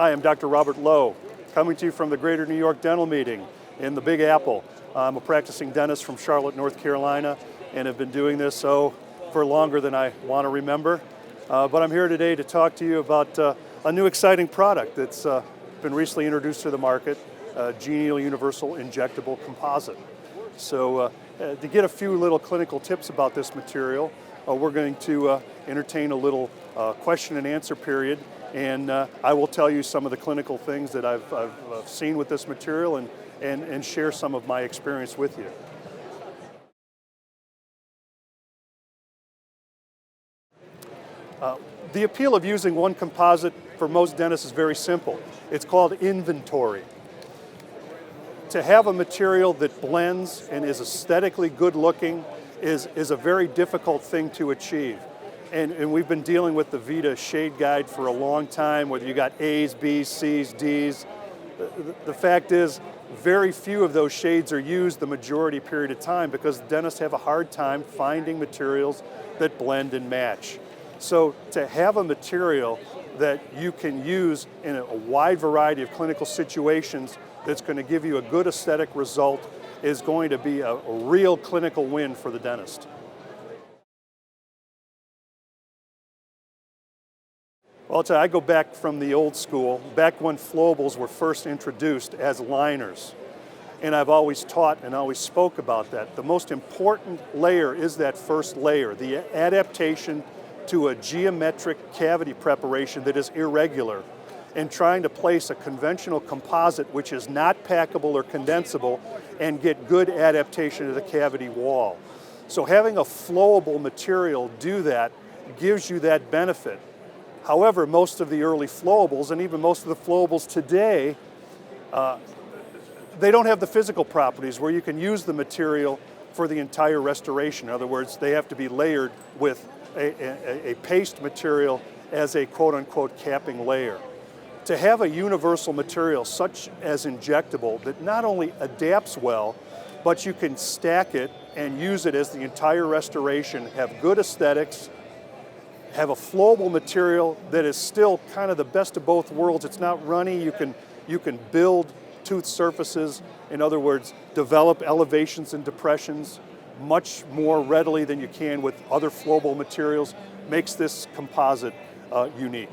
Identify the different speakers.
Speaker 1: Hi, I'm Dr. Robert Lowe, coming to you from the Greater New York Dental Meeting in the Big Apple. I'm a practicing dentist from Charlotte, North Carolina, and have been doing this for longer than I want to remember. But I'm here today to talk to you about a new exciting product that's been recently introduced to the market, G-aenial universal injectable composite. So to get a few little clinical tips about this material, we're going to entertain a little question and answer period, and I will tell you some of the clinical things that I've seen with this material and share some of my experience with you. The appeal of using one composite for most dentists is very simple. It's called inventory. To have a material that blends and is aesthetically good looking is a very difficult thing to achieve. And we've been dealing with the Vita shade guide for a long time, whether you got A's, B's, C's, D's. The fact is, very few of those shades are used the majority period of time because dentists have a hard time finding materials that blend and match. So to have a material that you can use in a wide variety of clinical situations that's going to give you a good aesthetic result is going to be a real clinical win for the dentist. Well, I'll tell you, I go back from the old school, back when flowables were first introduced as liners. And I've always taught and always spoke about that. The most important layer is that first layer, the adaptation to a geometric cavity preparation that is irregular, and trying to place a conventional composite which is not packable or condensable and get good adaptation to the cavity wall. So having a flowable material do that gives you that benefit. However, most of the early flowables, and even most of the flowables today, they don't have the physical properties where you can use the material for the entire restoration. In other words, they have to be layered with a paste material as a quote-unquote capping layer. To have a universal material such as injectable that not only adapts well, but you can stack it and use it as the entire restoration, have good aesthetics, have a flowable material that is still kind of the best of both worlds. It's not runny. You can build tooth surfaces. In other words, develop elevations and depressions much more readily than you can with other flowable materials. Makes this composite unique.